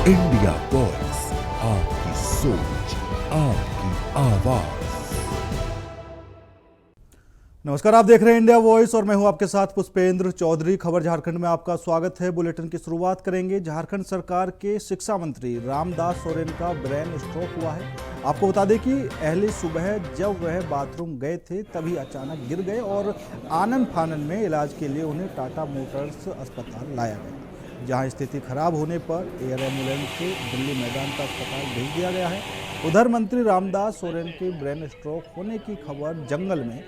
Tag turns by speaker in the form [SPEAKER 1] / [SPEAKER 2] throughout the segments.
[SPEAKER 1] India voice, आपकी सोच, आपकी आवाज। नमस्कार, आप देख रहे हैं इंडिया वॉइस और मैं हूं आपके साथ पुष्पेंद्र चौधरी। खबर झारखंड में आपका स्वागत है। बुलेटिन की शुरुआत करेंगे। झारखंड सरकार के शिक्षा मंत्री रामदास सोरेन का ब्रेन स्ट्रोक हुआ है। आपको बता दें कि अहले सुबह जब वह बाथरूम गए थे तभी अचानक गिर गए और आनन फानन में इलाज के लिए उन्हें टाटा मोटर्स अस्पताल लाया गया, जहां स्थिति खराब होने पर एयर एम्बुलेंस से दिल्ली मैदान का अस्पताल भेज दिया गया है। उधर मंत्री रामदास सोरेन के ब्रेन स्ट्रोक होने की खबर जंगल में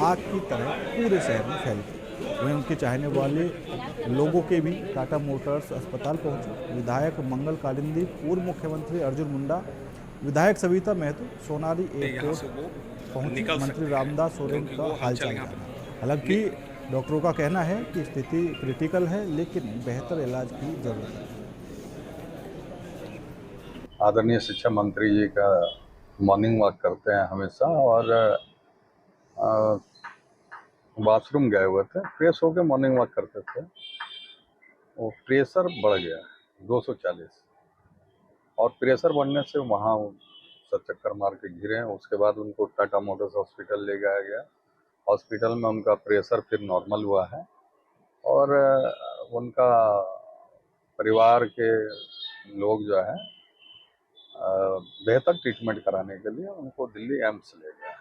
[SPEAKER 1] आग की तरह पूरे शहर में फैल गई। वहीं उनके चाहने वाले लोगों के भी टाटा मोटर्स अस्पताल पहुंचे। विधायक मंगल कालिंदी, पूर्व मुख्यमंत्री अर्जुन मुंडा, विधायक सविता महतो, सोनाली एयरपोर्ट पहुंची मंत्री रामदास सोरेन का हालचाल जाना। हालांकि डॉक्टरों का कहना है कि स्थिति क्रिटिकल है, लेकिन बेहतर इलाज की जरूरत है।
[SPEAKER 2] आदरणीय शिक्षा मंत्री जी का मॉर्निंग वॉक करते हैं हमेशा, और बाथरूम गए हुए थे, फ्रेश होकर मॉर्निंग वॉक करते थे। वो प्रेशर बढ़ गया 240, और प्रेशर बढ़ने से वहाँ सब चक्कर मार के गिरे। उसके बाद उनको टाटा मोटर्स हॉस्पिटल ले जाया गया। हॉस्पिटल में उनका प्रेशर फिर नॉर्मल हुआ है, और उनका परिवार के लोग जो है बेहतर ट्रीटमेंट कराने के लिए उनको दिल्ली एम्स ले गया।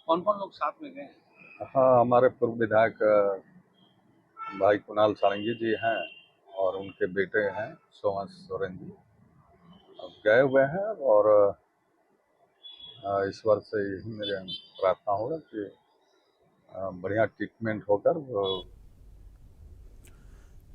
[SPEAKER 3] कौन कौन लोग साथ में गए?
[SPEAKER 2] हाँ, हमारे पूर्व विधायक भाई कुणाल सारंगी जी हैं और उनके बेटे हैं सोमन सोरेन जी गए हुए हैं। और ईश्वर से यही मेरे प्रार्थना होगा कि बढ़िया ट्रीटमेंट होकर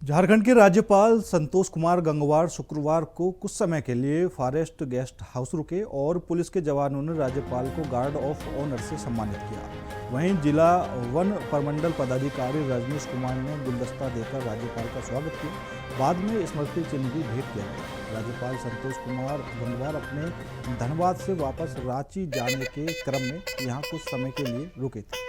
[SPEAKER 1] झारखंड के राज्यपाल संतोष कुमार गंगवार शुक्रवार को कुछ समय के लिए फॉरेस्ट गेस्ट हाउस रुके और पुलिस के जवानों ने राज्यपाल को गार्ड ऑफ ऑनर से सम्मानित किया। वहीं जिला वन प्रमंडल पदाधिकारी रजनीश कुमार ने गुलदस्ता देकर राज्यपाल का स्वागत किया। बाद में स्मृति चिन्ह भी भेंट किया गया। राज्यपाल संतोष कुमार गंगवार अपने धनबाद से वापस रांची जाने के क्रम में यहाँ कुछ समय के लिए रुके थे।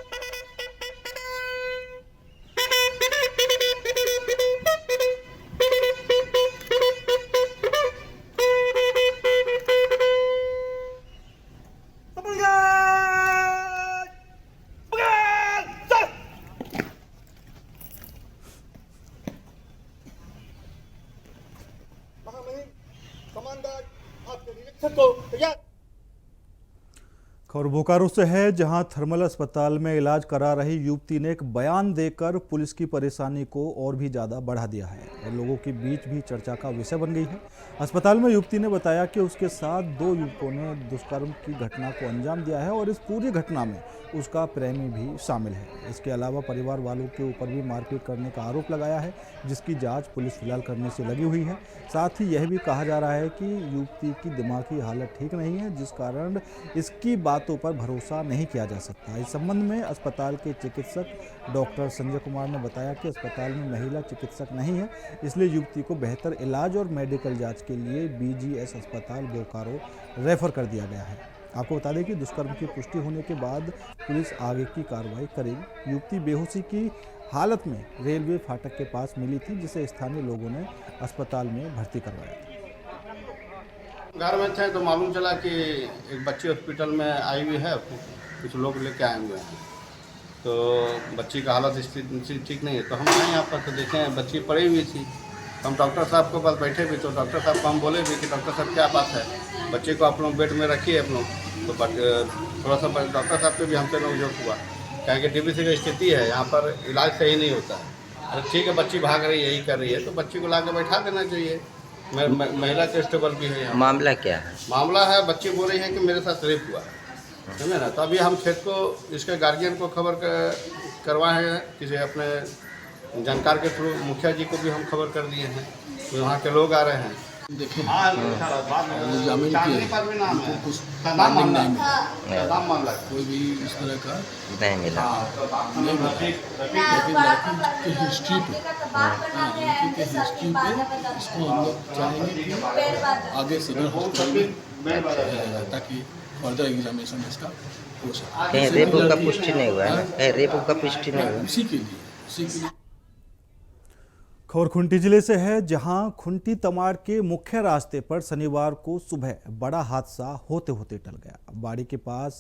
[SPEAKER 1] खबर बोकारो से है, जहां थर्मल अस्पताल में इलाज करा रही युवती ने एक बयान देकर पुलिस की परेशानी को और भी ज़्यादा बढ़ा दिया है और लोगों के बीच भी चर्चा का विषय बन गई है। अस्पताल में युवती ने बताया कि उसके साथ 2 युवकों ने दुष्कर्म की घटना को अंजाम दिया है और इस पूरी घटना में उसका प्रेमी भी शामिल है। इसके अलावा परिवार वालों के ऊपर भी मारपीट करने का आरोप लगाया है, जिसकी जाँच पुलिस फिलहाल करने से लगी हुई है। साथ ही यह भी कहा जा रहा है कि युवती की दिमागी हालत ठीक नहीं है, जिस कारण इसकी बातों पर भरोसा नहीं किया जा सकता। इस संबंध में अस्पताल के चिकित्सक डॉक्टर संजय कुमार ने बताया कि अस्पताल में महिला चिकित्सक नहीं है, इसलिए युवती को बेहतर इलाज और मेडिकल जांच के लिए BGS अस्पताल बोकारो रेफर कर दिया गया है। आपको बता दें कि दुष्कर्म की पुष्टि होने के बाद पुलिस आगे की कार्रवाई करेगी। युवती बेहोशी की हालत में रेलवे फाटक के पास मिली थी, जिसे स्थानीय लोगों ने अस्पताल में भर्ती करवाया था।
[SPEAKER 3] घर में थे तो मालूम चला कि एक बच्ची हॉस्पिटल में आई हुई है, कुछ लोग लेके आए हुए हैं, तो बच्ची का हालत स्थिति ठीक नहीं है। तो हम आए यहाँ पर तो देखें बच्ची पड़ी हुई थी। हम डॉक्टर साहब के पास बैठे भी, तो डॉक्टर साहब को हम बोले भी कि डॉक्टर साहब क्या बात है, बच्चे को आप लोग बेड में रखिए आप लोग। तो थोड़ा सा डॉक्टर साहब पे भी हमसे नोक हुआ, कहें कि DBC की स्थिति है, यहाँ पर इलाज सही नहीं होता है। अरे ठीक है, बच्ची भाग रही है, यही कर रही है, तो बच्ची को ला के बैठा देना चाहिए। महिला कांस्टेबल भी है यहाँ।
[SPEAKER 4] मामला क्या है?
[SPEAKER 3] मामला है, बच्ची बोल रही है कि मेरे साथ रेप हुआ, समझे ना। तो अभी हम खेत को इसके गार्जियन को खबर करवाए हैं, किसी अपने जानकार के थ्रू मुखिया जी को भी हम खबर कर दिए हैं, तो वहाँ के लोग आ रहे हैं।
[SPEAKER 5] देखिए जामीन की कुछ वार्निंग नहीं मिला, कोई भी इस तरह का
[SPEAKER 4] नहीं मिला।
[SPEAKER 5] नहीं मिला, लेकिन लड़की के हिस्ट्री पे इसको हम लोग चाहेंगे कि आगे सिविल हॉस्पिटल में ताकि फर्दर एग्जामिनेशन इसका हो सके।
[SPEAKER 4] कहीं रेप का पुष्टि नहीं हुआ है, कहीं रेप का पुष्टि नहीं हुआ।
[SPEAKER 5] उसी के लिए
[SPEAKER 1] खबर खूंटी जिले से है, जहां खूंटी तमाड़ के मुख्य रास्ते पर शनिवार को सुबह बड़ा हादसा होते होते टल गया। बाड़ी के पास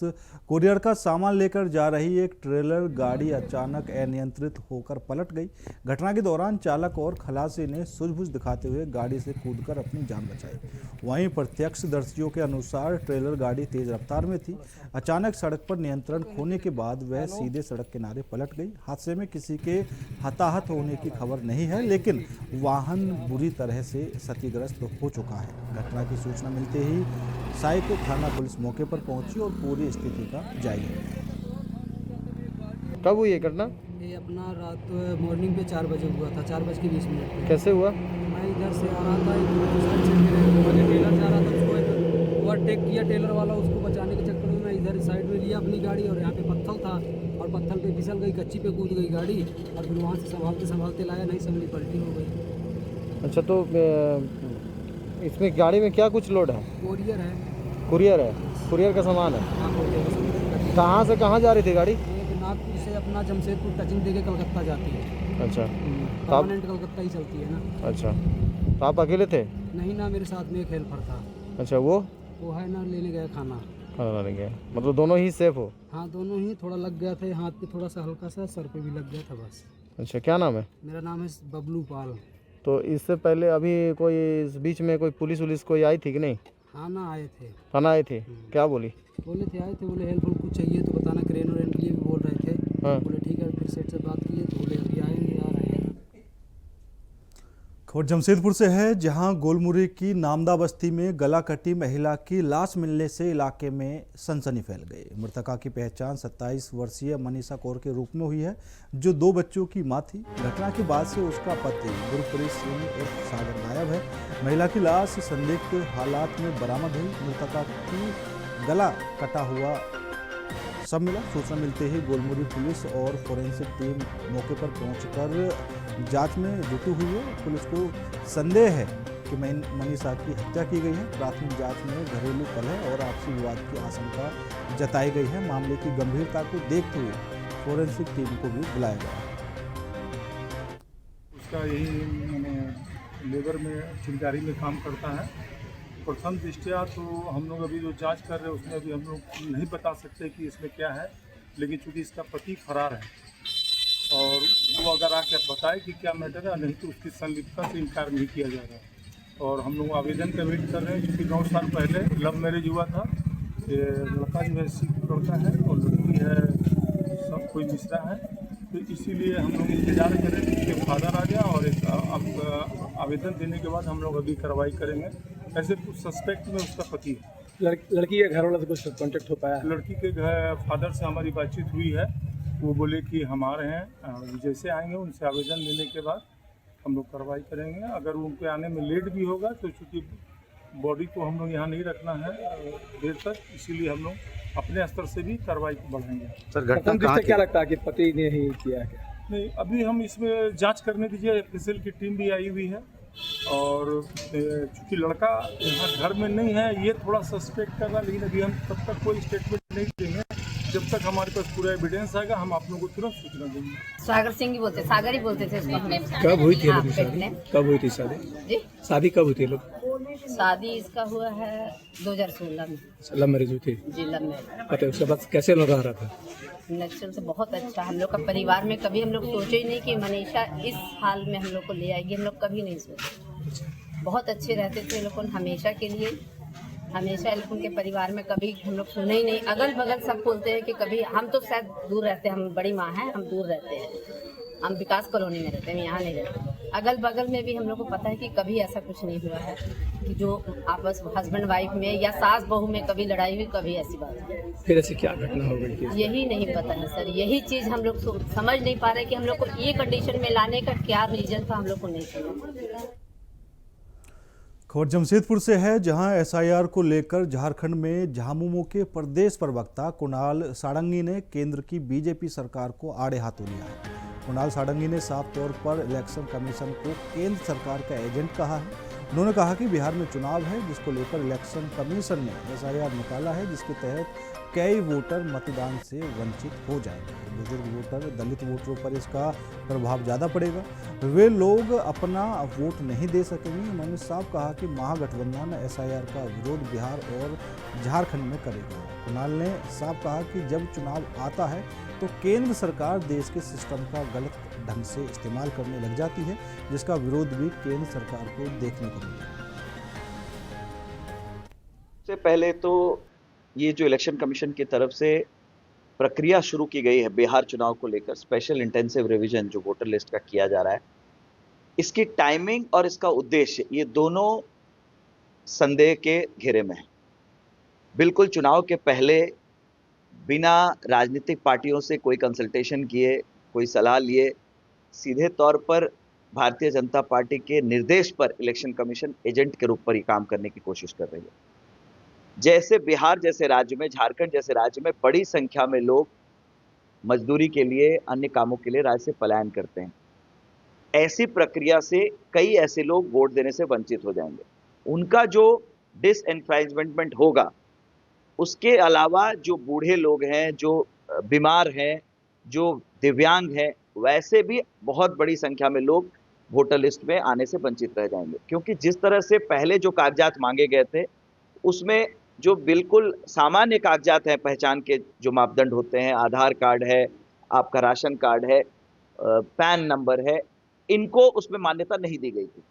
[SPEAKER 1] कुरियर का सामान लेकर जा रही एक ट्रेलर गाड़ी अचानक अनियंत्रित होकर पलट गई। घटना के दौरान चालक और खलासी ने सूझबूझ दिखाते हुए गाड़ी से कूदकर अपनी जान बचाई। वहीं प्रत्यक्षदर्शियों के अनुसार ट्रेलर गाड़ी तेज रफ्तार में थी। अचानक सड़क पर नियंत्रण खोने के बाद वह सीधे सड़क किनारे पलट गई। हादसे में किसी के हताहत होने की खबर नहीं है, लेकिन वाहन बुरी तरह से क्षतिग्रस्त हो चुका है। घटना की सूचना मिलते ही साइको थाना पुलिस मौके पर पहुंची और पूरी स्थिति का जायजा लिया।
[SPEAKER 4] कब हुई ये घटना?
[SPEAKER 6] ये अपना रात मॉर्निंग पे 4 बजे हुआ था, 4:20 पे।
[SPEAKER 4] कैसे हुआ?
[SPEAKER 6] मैं इधर से आ रहा था, साइड से मेरे टेलर जा रहा था, उसको ओवरटेक किया टेलर वाला। उसको बचाने के चक्कर में मैं इधर साइड में लिया अपनी गाड़ी, और यहाँ पे पत्थर था और पत्थर पे फिसल गई, कच्ची पे कूद गई गाड़ी, और फिर वहाँ से संभालते लाया, नहीं संभली, पलटी हो गई।
[SPEAKER 4] अच्छा, तो इसमें गाड़ी में क्या कुछ लोड है?
[SPEAKER 6] कोरियर है।
[SPEAKER 4] कुरियर है? कुरियर का सामान है?
[SPEAKER 6] हाँ, कोरियर।
[SPEAKER 4] कहाँ से कहाँ जा रही थी गाड़ी?
[SPEAKER 6] एक नागपुर से अपना जमशेदपुर टचिंग देके कलकत्ता जाती है।
[SPEAKER 4] अच्छा,
[SPEAKER 6] परमानेंट कलकत्ता ही चलती है ना।
[SPEAKER 4] अच्छा, तो आप अकेले थे?
[SPEAKER 6] नहीं ना, मेरे साथ में एक हेल्पर था।
[SPEAKER 4] अच्छा, वो
[SPEAKER 6] है ना, लेने गया खाना
[SPEAKER 4] लाने गया। मतलब दोनों ही सेफ हो?
[SPEAKER 6] हाँ, दोनों ही। थोड़ा लग गया था हाथ पे, थोड़ा सा हल्का सा, सर पे भी लग गया था बस।
[SPEAKER 4] अच्छा, क्या नाम है?
[SPEAKER 6] मेरा नाम है बबलू पाल।
[SPEAKER 4] तो इससे पहले अभी कोई इस बीच में कोई पुलिस कोई आई थी कि नहीं?
[SPEAKER 6] हाँ ना, आए थे,
[SPEAKER 4] थाना आए थे, क्या बोली?
[SPEAKER 6] बोले थे आए थे, बोले हेल्प कुछ चाहिए तो बताना, क्रेन व्रेन के लिए भी बोल रहे थे।
[SPEAKER 4] हाँ।
[SPEAKER 6] बोले ठीक है, फिर सेठ से बात किए तो बोले अभी आएंगे, आ रहे हैं।
[SPEAKER 1] खबर जमशेदपुर से है, जहां गोलमुरी की नामदा बस्ती में गला कटी महिला की लाश मिलने से इलाके में सनसनी फैल गई। मृतका की पहचान 27 वर्षीय मनीषा कौर के रूप में हुई है, जो 2 बच्चों की मां थी। घटना के बाद से उसका पति गुरप्रीत सिंह उर्फ सागर गायब है। महिला की लाश संदिग्ध हालात में बरामद हुई। मृतका की गला कटा हुआ सब मिला। सूचना मिलते ही गोलमुरी पुलिस और फोरेंसिक टीम मौके पर पहुंचकर जांच में जुटी हुई है। पुलिस को संदेह है कि मनीषा की हत्या की गई है। प्राथमिक जांच में घरेलू कलह और आपसी विवाद की आशंका जताई गई है। मामले की गंभीरता को देखते हुए फोरेंसिक टीम को भी बुलाया गया है।
[SPEAKER 7] उसका यही मैंने लेबर में ठेकेदारी में काम करता है। प्रथम दृष्टया तो हम लोग अभी जो जांच कर रहे हैं उसमें अभी हम लोग नहीं बता सकते कि इसमें क्या है, लेकिन चूंकि इसका पति फरार है और वो अगर आके बताए कि क्या मैटर है, नहीं तो उसकी संलिप्तता से इनकार नहीं किया जा रहा। और हम लोग आवेदन का वेट कर रहे हैं, क्योंकि 9 साल पहले लव मैरिज हुआ था। ये लड़का जो है सिख लड़का है और लड़की है सब कोई मिश्रा है, तो इसीलिए हम लोग इंतजार करें कि इसके फादर आ जाए और एक आवेदन देने के बाद हम लोग अभी कार्रवाई करेंगे। ऐसे कुछ सस्पेक्ट में उसका पति है।
[SPEAKER 8] लड़की के घर वाला से कुछ कांटेक्ट हो पाया?
[SPEAKER 7] लड़की के घर फादर से हमारी बातचीत हुई है। वो बोले कि हम आ रहे हैं, जैसे आएंगे उनसे आवेदन लेने के बाद हम लोग कार्रवाई करेंगे। अगर उनके आने में लेट भी होगा तो चूँकि बॉडी को हम लोग यहाँ नहीं रखना है देर तक, इसीलिए हम लोग अपने स्तर से भी कार्रवाई को बढ़ाएंगे।
[SPEAKER 8] सर, घटना क्या लगता है कि पति ने ही किया है?
[SPEAKER 7] नहीं, अभी हम इसमें जांच करने दीजिए। एफएसएल की टीम भी आई हुई है और चूँकि लड़का यहाँ घर में नहीं है, ये थोड़ा सस्पेक्ट कर रहा है, लेकिन अभी हम तब तक कोई स्टेटमेंट नहीं देंगे। जब तक हमारे पास पूरा एविडेंस आएगा हम आप लोगों को तुरंत सूचना देंगे।
[SPEAKER 9] सागर सिंह ही बोलते, सागर ही बोलते थे इसको।
[SPEAKER 8] कब हुई थी
[SPEAKER 9] हाँ,
[SPEAKER 8] शादी? कब हुई थी शादी?
[SPEAKER 9] जी,
[SPEAKER 8] शादी कब हुई थी लोग?
[SPEAKER 9] शादी इसका हुआ है 2016 में।
[SPEAKER 8] लव मैरिज हुई थी?
[SPEAKER 9] जी, लव मैरिज।
[SPEAKER 8] पता है उसके बाद कैसे लोग रह रहा था?
[SPEAKER 9] नेचुरल से बहुत अच्छा। हम लोग का परिवार में कभी हम लोग सोचे ही नहीं कि मनीषा इस हाल में हम लोग को ले आएगी। हम लोग कभी नहीं सोचे। बहुत अच्छे रहते थे लोग हमेशा के लिए। हमेशा उनके परिवार में कभी हम लोग सुने ही नहीं। अगल बगल सब बोलते हैं कि कभी, हम तो शायद दूर रहते हैं, हम बड़ी माँ हैं, हम दूर रहते हैं, हम विकास कॉलोनी में रहते हैं, यहाँ नहीं रहते। अगल बगल में भी हम लोग को पता है कि कभी ऐसा कुछ नहीं हुआ है कि जो आपस हस्बैंड वाइफ में या सास बहू में कभी लड़ाई हुई, कभी ऐसी बात हुई।
[SPEAKER 8] फिर ऐसी क्या घटना हो गई?
[SPEAKER 9] यही नहीं पता है सर। यही चीज़ हम लोग समझ नहीं पा रहे कि हम लोग को ये कंडीशन में लाने का क्या रीजन था, हम लोग को नहीं समझ।
[SPEAKER 1] खबर जमशेदपुर से है, जहां एसआईआर को लेकर झारखंड में झामुमो के प्रदेश प्रवक्ता कुणाल सारंगी ने केंद्र की बीजेपी सरकार को आड़े हाथों लिया है। कुणाल सारंगी ने साफ तौर पर इलेक्शन कमीशन को केंद्र सरकार का एजेंट कहा है। उन्होंने कहा कि बिहार में चुनाव है, जिसको लेकर इलेक्शन कमीशन ने एसआईआर निकाला है, जिसके तहत कई वोटर मतदान से वंचित हो जाएंगे। बुजुर्ग वोटर, दलित वोटरों पर इसका प्रभाव ज़्यादा पड़ेगा। वे लोग अपना वोट नहीं दे सकेंगे। उन्होंने साफ कहा कि महागठबंधन SIR का विरोध बिहार और झारखंड में करेगा। कुणाल ने साफ कहा कि जब चुनाव आता है तो केंद्र सरकार देश के सिस्टम का गलत ढंग से इस्तेमाल करने लग जाती है, जिसका विरोध भी केंद्र सरकार को देखने को मिलेगा।
[SPEAKER 10] सबसे पहले तो ये जो इलेक्शन कमीशन की तरफ से प्रक्रिया शुरू की गई है बिहार चुनाव को लेकर, स्पेशल इंटेंसिव रिवीजन जो वोटर लिस्ट का किया जा रहा है, इसकी टाइमिंग और इसका उद्देश्य ये दोनों संदेह के घेरे में है। बिल्कुल चुनाव के पहले बिना राजनीतिक पार्टियों से कोई कंसल्टेशन किए, कोई सलाह लिए, सीधे तौर पर भारतीय जनता पार्टी के निर्देश पर इलेक्शन कमीशन एजेंट के रूप पर ही काम करने की कोशिश कर रही है। जैसे बिहार जैसे राज्य में, झारखंड जैसे राज्य में बड़ी संख्या में लोग मजदूरी के लिए, अन्य कामों के लिए राज्य से पलायन करते हैं, ऐसी प्रक्रिया से कई ऐसे लोग वोट देने से वंचित हो जाएंगे। उनका जो डिसएनफ्रेंचमेंट होगा, उसके अलावा जो बूढ़े लोग हैं, जो बीमार हैं, जो दिव्यांग हैं, वैसे भी बहुत बड़ी संख्या में लोग वोटर लिस्ट में आने से वंचित रह जाएंगे। क्योंकि जिस तरह से पहले जो कागजात मांगे गए थे, उसमें जो बिल्कुल सामान्य कागजात हैं, पहचान के जो मापदंड होते हैं, आधार कार्ड है, आपका राशन कार्ड है, पैन नंबर है, इनको उसमें मान्यता नहीं दी गई थी।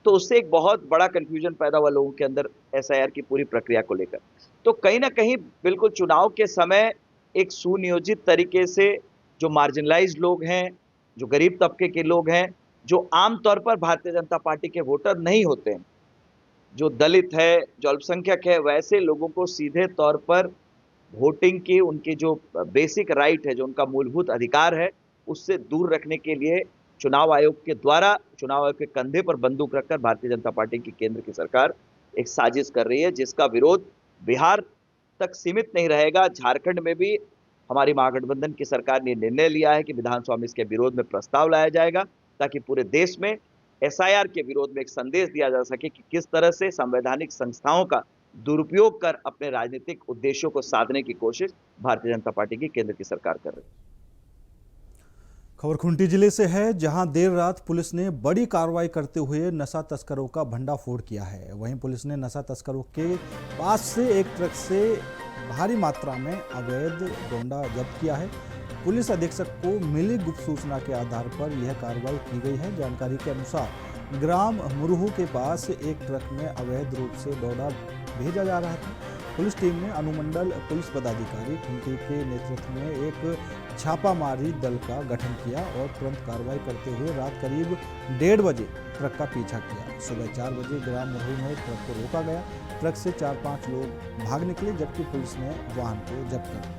[SPEAKER 10] तो उससे एक बहुत बड़ा कन्फ्यूजन पैदा हुआ लोगों के अंदर SIR की पूरी प्रक्रिया को लेकर। तो कहीं ना कहीं बिल्कुल चुनाव के समय एक सुनियोजित तरीके से जो मार्जिनलाइज्ड लोग हैं, जो गरीब तबके के लोग हैं, जो आमतौर पर भारतीय जनता पार्टी के वोटर नहीं होते हैं, जो दलित है, जो अल्पसंख्यक है, वैसे लोगों को सीधे तौर पर वोटिंग की, उनकी जो बेसिक राइट है, जो उनका मूलभूत अधिकार है, उससे दूर रखने के लिए चुनाव आयोग के द्वारा, चुनाव आयोग के कंधे पर बंदूक रखकर भारतीय जनता पार्टी की केंद्र की सरकार एक साजिश कर रही है, जिसका विरोध बिहार तक सीमित नहीं रहेगा। झारखंड में भी हमारी महागठबंधन की सरकार ने निर्णय लिया है कि विधानसभा में इसके विरोध में प्रस्ताव लाया जाएगा, ताकि पूरे देश में SIR के विरोध में एक संदेश दिया जा सके कि किस तरह से संवैधानिक संस्थाओं का दुरुपयोग कर अपने राजनीतिक उद्देश्यों को साधने की कोशिश भारतीय जनता पार्टी की केंद्र की सरकार कर रही है।
[SPEAKER 1] खबर खूंटी जिले से है, जहां देर रात पुलिस ने बड़ी कार्रवाई करते हुए नशा तस्करों का भंडाफोड़ किया है। वहीं पुलिस ने नशा तस्करों के पास से एक ट्रक से भारी मात्रा में अवैध डोंडा जब्त किया है। पुलिस अधीक्षक को मिली गुप्त सूचना के आधार पर यह कार्रवाई की गई है। जानकारी के अनुसार ग्राम मुरहू के पास एक ट्रक में अवैध रूप से डोडा भेजा जा रहा था। पुलिस टीम ने अनुमंडल पुलिस पदाधिकारी खूंटी के नेतृत्व में एक छापामारी दल का गठन किया और तुरंत कार्रवाई करते हुए रात करीब 1:30 बजे ट्रक का पीछा किया। सुबह 4 बजे ग्राम मुरहू में ट्रक को रोका गया। ट्रक से 4-5 लोग भाग निकले, जबकि पुलिस ने वाहन को जब्त कर लिया।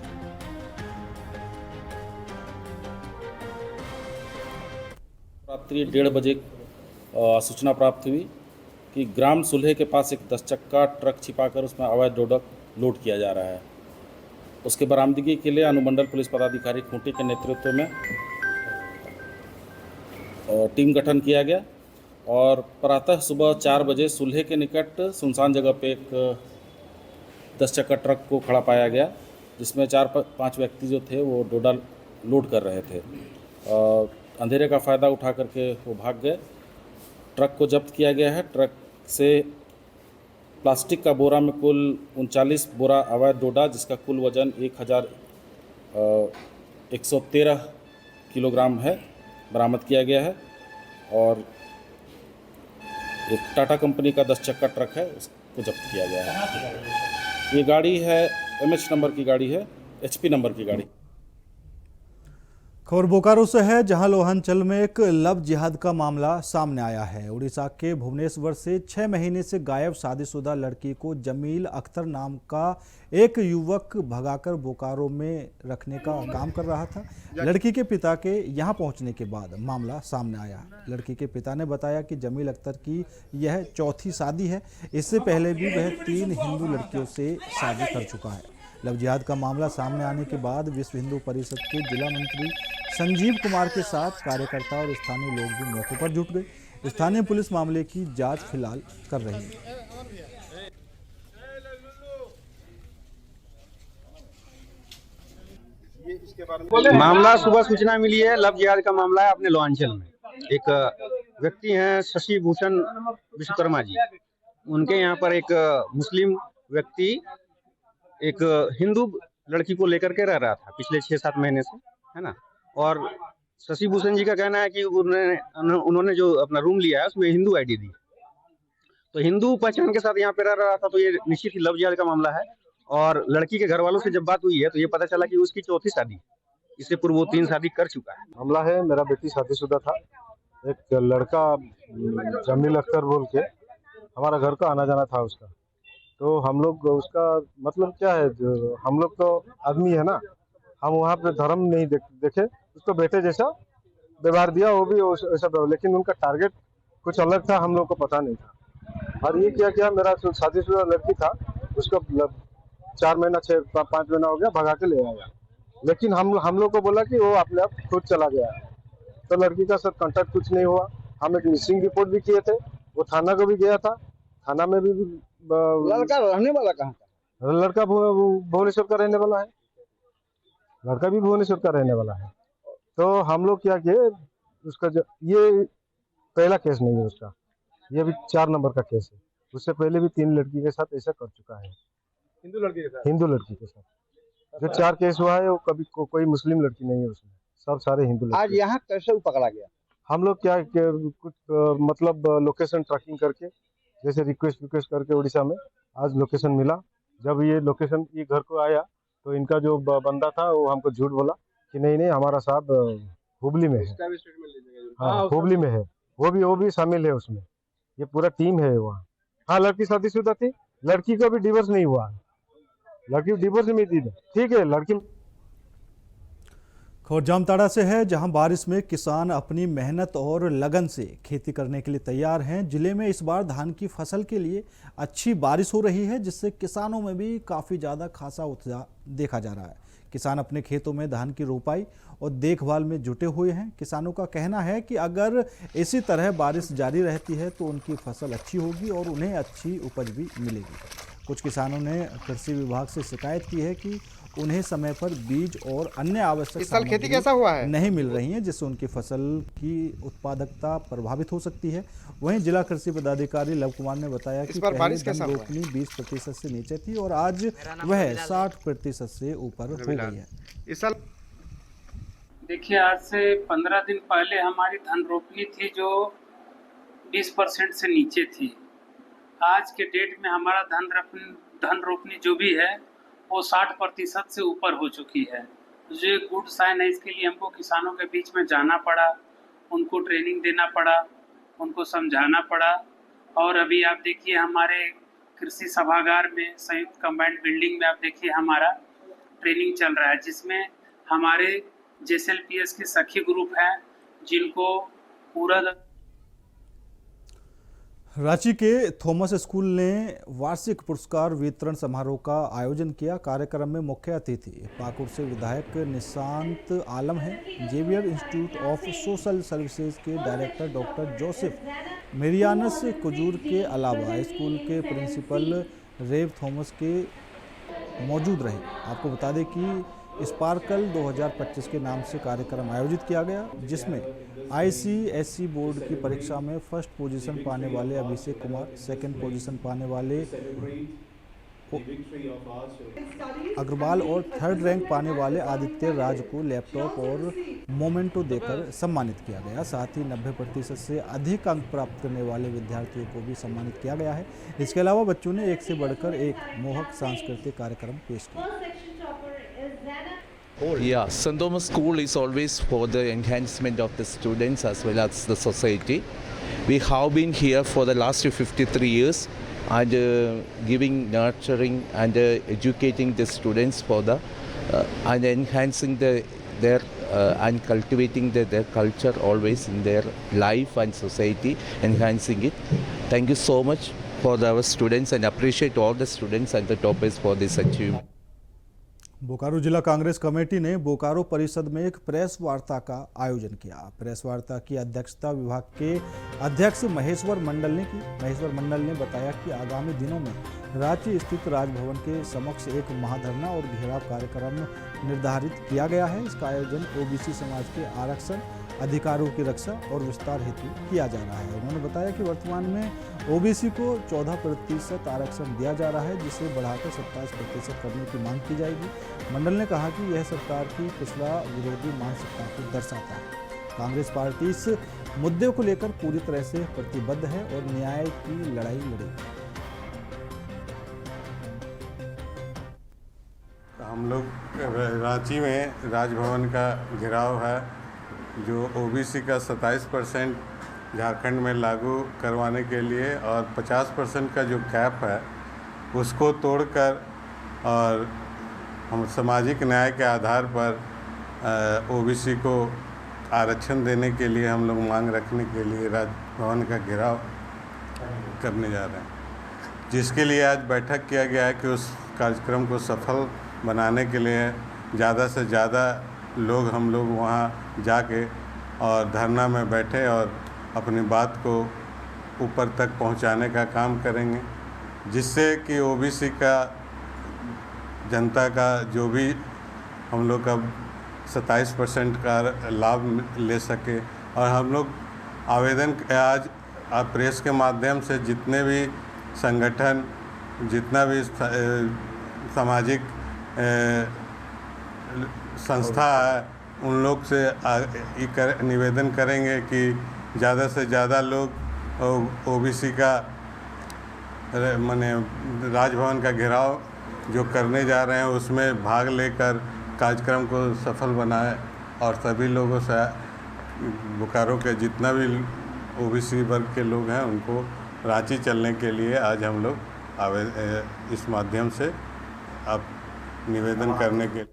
[SPEAKER 11] रात्रि 1:30 बजे सूचना प्राप्त हुई कि ग्राम सुलहे के पास एक 10 चक्का ट्रक छिपाकर उसमें अवैध डोडा लोड किया जा रहा है। उसके बरामदगी के लिए अनुमंडल पुलिस पदाधिकारी खूंटी के नेतृत्व में टीम गठन किया गया और प्रातः सुबह 4 बजे सुलहे के निकट सुनसान जगह पे एक 10 चक्का ट्रक को खड़ा पाया गया, जिसमें 4-5 व्यक्ति जो थे वो डोडा लोड कर रहे थे। अंधेरे का फ़ायदा उठा करके वो भाग गए। ट्रक को जब्त किया गया है। ट्रक से प्लास्टिक का बोरा में कुल 39 बोरा अवैध डोडा, जिसका कुल वजन 1113 किलोग्राम है, बरामद किया गया है। और एक टाटा कंपनी का 10 चक्का ट्रक है, उसको जब्त किया गया है। ये गाड़ी है MH नंबर की गाड़ी है, HP नंबर की गाड़ी।
[SPEAKER 1] खबर बोकारो से है, जहां लोहांचल में एक लव जिहाद का मामला सामने आया है। उड़ीसा के भुवनेश्वर से 6 महीने से गायब शादीशुदा लड़की को जमील अख्तर नाम का एक युवक भगाकर बोकारो में रखने का काम कर रहा था। लड़की के पिता के यहां पहुंचने के बाद मामला सामने आया। लड़की के पिता ने बताया कि जमील अख्तर की यह 4थी शादी है। इससे पहले भी वह 3 हिंदू लड़कियों से शादी कर चुका है। लव जिहाद का मामला सामने आने के बाद विश्व हिंदू परिषद के जिला मंत्री संजीव कुमार के साथ कार्यकर्ता और स्थानीय लोग भी मौके पर जुट गए। स्थानीय पुलिस मामले की जांच फिलहाल कर रही है।
[SPEAKER 12] मामला सुबह सूचना मिली है, लव जिहाद का मामला है अपने लोहांचल में। एक व्यक्ति हैं शशि भूषण विश्वकर्मा जी, उनके यहाँ पर एक मुस्लिम व्यक्ति एक हिंदू लड़की को लेकर के रह रहा था पिछले 6-7 महीने से, है ना। और शशि भूषण जी का कहना है कि उन्होंने जो अपना रूम लिया है उसमें हिंदू आईडी दी, तो हिंदू पहचान के साथ यहाँ पे रह रहा था, तो ये निश्चित ही लव जिहाद का मामला है। और लड़की के घर वालों से जब बात हुई है तो ये पता चला कि उसकी 4थी शादी, इससे पूर्व वो 3 शादी कर चुका है।
[SPEAKER 7] मामला है, मेरा बेटी शादीशुदा था, एक लड़का जमील अख्तर बोल के हमारा घर का आना जाना था उसका, तो हम लोग उसका मतलब क्या है, हम लोग तो आदमी है ना, हम वहाँ पे धर्म नहीं देखे, उसको बेटे जैसा व्यवहार दिया, वो भी ऐसा, लेकिन उनका टारगेट कुछ अलग था, हम लोग को पता नहीं था। और ये क्या किया, मेरा शादीशुदा लड़की था, उसको 4 महीना 5 महीना हो गया, भगा के ले आया, लेकिन हम लोग को बोला कि वो अपने आप खुद चला गया है, तो लड़की का सर कांटेक्ट कुछ नहीं हुआ। हम एक मिसिंग रिपोर्ट भी किए थे, वो थाना को भी गया था, थाना में भी
[SPEAKER 12] लड़का रहने वाला कहाँ था?
[SPEAKER 7] लड़का भुवनेश्वर का रहने वाला है, लड़का भी भुवनेश्वर का रहने वाला है। तो हम लोग क्या किए, उसका ये पहला केस नहीं है उसका, ये भी 4 नंबर का केस है, उससे पहले भी 3 लड़की के साथ ऐसा कर चुका है, हिंदू लड़की के साथ। जो 4 केस हुआ है वो कभी कोई मुस्लिम लड़की नहीं है उसमें, सब सारे हिंदू लड़की।
[SPEAKER 12] आज यहाँ कैसे वो पकड़ा गया?
[SPEAKER 7] हम लोग क्या कुछ मतलब लोकेशन ट्रैकिंग करके, जैसे रिक्वेस्ट करके उड़ीसा में आज लोकेशन मिला। जब ये लोकेशन ये घर को आया तो इनका जो बंदा था वो हमको झूठ बोला कि नहीं हमारा साहब हुबली में है, हाँ हुबली में है, वो भी शामिल है उसमें, ये पूरा टीम है वहाँ। हाँ, लड़की शादीशुदा थी, लड़की का भी डिवोर्स नहीं हुआ, लड़की डिवोर्स में थी, ठीक है लड़की।
[SPEAKER 1] खबर जामताड़ा से है, जहां बारिश में किसान अपनी मेहनत और लगन से खेती करने के लिए तैयार हैं। जिले में इस बार धान की फसल के लिए अच्छी बारिश हो रही है, जिससे किसानों में भी काफ़ी ज़्यादा खासा उत्साह देखा जा रहा है। किसान अपने खेतों में धान की रोपाई और देखभाल में जुटे हुए हैं। किसानों का कहना है कि अगर इसी तरह बारिश जारी रहती है तो उनकी फसल अच्छी होगी और उन्हें अच्छी उपज भी मिलेगी। कुछ किसानों ने कृषि विभाग से शिकायत की है कि उन्हें समय पर बीज और अन्य आवश्यक
[SPEAKER 4] खेती कैसा हुआ है
[SPEAKER 1] नहीं मिल रही है, जिससे उनकी फसल की उत्पादकता प्रभावित हो सकती है। वहीं जिला कृषि पदाधिकारी लव कुमार ने बताया कि पहले धन रोपनी 20% से नीचे थी और आज वह 60% से ऊपर हो गई है।
[SPEAKER 4] इस साल
[SPEAKER 13] देखिए, आज से 15 दिन पहले हमारी धन रोपनी थी जो 20% से नीचे थी। आज के डेट में हमारा धन रोपनी जो भी है वो 60% से ऊपर हो चुकी है। जो एक गुड साइन है, इसके लिए हमको किसानों के बीच में जाना पड़ा, उनको ट्रेनिंग देना पड़ा, उनको समझाना पड़ा। और अभी आप देखिए हमारे कृषि सभागार में संयुक्त कंबाइंड बिल्डिंग में आप देखिए हमारा ट्रेनिंग चल रहा है, जिसमें हमारे JSLPS के सखी ग्रुप हैं जिनको पूरा।
[SPEAKER 1] रांची के थॉमस स्कूल ने वार्षिक पुरस्कार वितरण समारोह का आयोजन किया। कार्यक्रम में मुख्य अतिथि पाकुड़ से विधायक निशांत आलम हैं। Xavier Institute of Social Services के director doctor Joseph Marianus Kujur के अलावा स्कूल के प्रिंसिपल रेव थॉमस के मौजूद रहे। आपको बता दें कि स्पार्कल 2025 के नाम से कार्यक्रम आयोजित किया गया, जिसमें ICSE बोर्ड की परीक्षा में फर्स्ट पोजीशन पाने वाले अभिषेक कुमार, सेकंड पोजीशन पाने वाले अग्रवाल और थर्ड रैंक पाने वाले आदित्य राज को लैपटॉप और मोमेंटो देकर सम्मानित किया गया। साथ ही 90% से अधिक अंक प्राप्त करने वाले विद्यार्थियों को भी सम्मानित किया गया है। इसके अलावा बच्चों ने एक से बढ़कर एक मोहक सांस्कृतिक कार्यक्रम पेश किया।
[SPEAKER 14] Yeah, St. Thomas School is always for the enhancement of the students as well as the society. We have been here for the last 53 years and giving, nurturing and educating the students for the and enhancing their and cultivating their culture always in their life and society, enhancing it. Thank you so much for our students and appreciate all the students and the toppers for this achievement.
[SPEAKER 1] Bokaro जिला Congress committee ने बोकारो परिषद में एक press वार्ता का आयोजन किया। Press वार्ता की अध्यक्षता विभाग के अध्यक्ष महेश्वर मंडल ने की। महेश्वर मंडल ने बताया कि आगामी दिनों में रांची स्थित राजभवन के समक्ष एक महाधरना और घेराव कार्यक्रम निर्धारित किया गया है। इसका आयोजन ओबीसी समाज के आरक्षण, अधिकारों की रक्षा और विस्तार हेतु किया जा रहा है। उन्होंने बताया कि वर्तमान में ओबीसी को 14% आरक्षण दिया जा रहा है, जिसे बढ़ाकर 27% करने की मांग की जाएगी। मंडल ने कहा कि यह सरकार की पिछड़ा विरोधी मानसिकता को दर्शाता है। कांग्रेस पार्टी इस मुद्दे को लेकर पूरी तरह से प्रतिबद्ध है और न्याय की लड़ाई लड़ेगी।
[SPEAKER 15] हम लोग रांची में राजभवन का घेराव है, जो ओबीसी का 27% झारखंड में लागू करवाने के लिए और 50% का जो कैप है उसको तोड़कर और हम सामाजिक न्याय के आधार पर ओबीसी को आरक्षण देने के लिए हम लोग मांग रखने के लिए राजभवन का घेराव करने जा रहे हैं, जिसके लिए आज बैठक किया गया है कि उस कार्यक्रम को सफल बनाने के लिए ज़्यादा से ज़्यादा लोग हम लोग वहाँ जाके और धरना में बैठे और अपनी बात को ऊपर तक पहुँचाने का काम करेंगे, जिससे कि ओबीसी का जनता का जो भी हम लोग का 27% का लाभ ले सके। और हम लोग आवेदन आज प्रेस के माध्यम से जितने भी संगठन, जितना भी सामाजिक संस्था है, उन लोग से निवेदन करेंगे कि ज़्यादा से ज़्यादा लोग ओबीसी का माने राजभवन का घेराव जो करने जा रहे हैं उसमें भाग लेकर कार्यक्रम को सफल बनाए और सभी लोगों से बोकारो के जितना भी ओबीसी वर्ग के लोग हैं उनको रांची चलने के लिए आज हम लोग इस माध्यम से अब निवेदन करने के।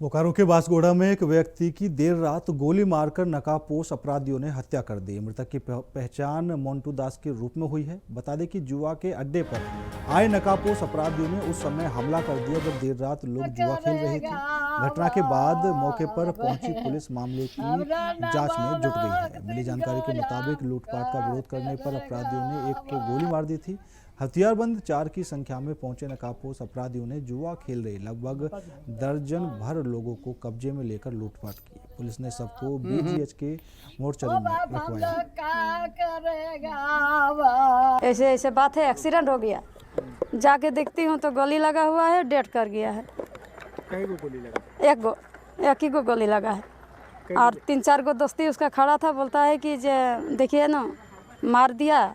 [SPEAKER 1] बोकारो के बांसगोड़ा में एक व्यक्ति की देर रात गोली मारकर नकाबपोश अपराधियों ने हत्या कर दी। मृतक की पहचान मोन्टू दास के रूप में हुई है। बता दें कि जुआ के अड्डे पर आए नकाबपोश अपराधियों ने उस समय हमला कर दिया जब देर रात लोग जुआ खेल रहे थे। घटना के बाद मौके पर पहुंची पुलिस मामले की जांच में जुट गई है। मिली जानकारी के मुताबिक लूटपाट का विरोध करने पर अपराधियों ने एक को गोली मार दी थी। हथियारबंद 4 की संख्या में पहुंचे नकाबपोश अपराधियों ने जुआ खेल रहे लगभग दर्जन भर लोगों को कब्जे में लेकर लूटपाट की। पुलिस ने सबको बीजीएच के मोर्चरी में रखवाया।
[SPEAKER 16] ऐसे ऐसे बात है, एक्सीडेंट हो गया, जाके देखती हूँ तो गोली लगा हुआ है, डेथ कर गया है।
[SPEAKER 4] गोली लगा?
[SPEAKER 16] एक ही को गोली लगा है और 3-4 गो दोस्ती उसका खड़ा था। बोलता है कि देखिए ना, मार दिया,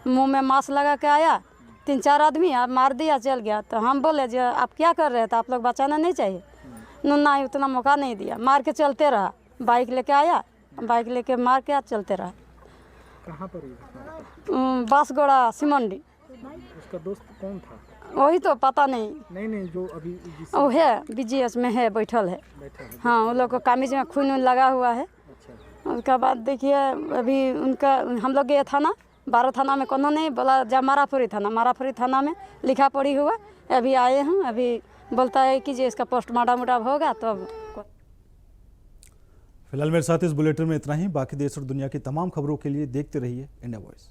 [SPEAKER 16] मुंह में मास्क लगा के आया, 3-4 आदमी आप मार दिया, चल गया। तो हम बोले जो आप क्या कर रहे थे, आप लोग बचाना नहीं चाहिए? ना ही उतना मौका नहीं दिया, मार के चलते रहा। बाइक लेके आया, बाइक लेके मार के चलते रहा।
[SPEAKER 4] कहाँ पर?
[SPEAKER 16] बांसगोड़ा सिमंडी।
[SPEAKER 4] उसका दोस्त कौन था?
[SPEAKER 16] वही तो पता नहीं।
[SPEAKER 4] नहीं जो अभी
[SPEAKER 16] वो है बीजीएस में है, बैठल है। हाँ, उन लोग को कामीज में खून लगा हुआ है। उसके बाद देखिए अभी उनका हम लोग गए थाना, 12 थाना में कोनो नहीं बोला, जा मारापुरी थाना में लिखा पड़ी हुआ। अभी आए हैं, अभी बोलता है कि जो इसका पोस्टमार्टम होगा तो अब।
[SPEAKER 1] फिलहाल मेरे साथ इस बुलेटिन में इतना ही। बाकी देश और दुनिया की तमाम खबरों के लिए देखते रहिए इंडिया वॉइस।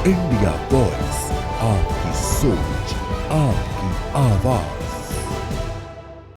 [SPEAKER 17] इंडिया वॉइस, आपकी सोच, आपकी आवाज।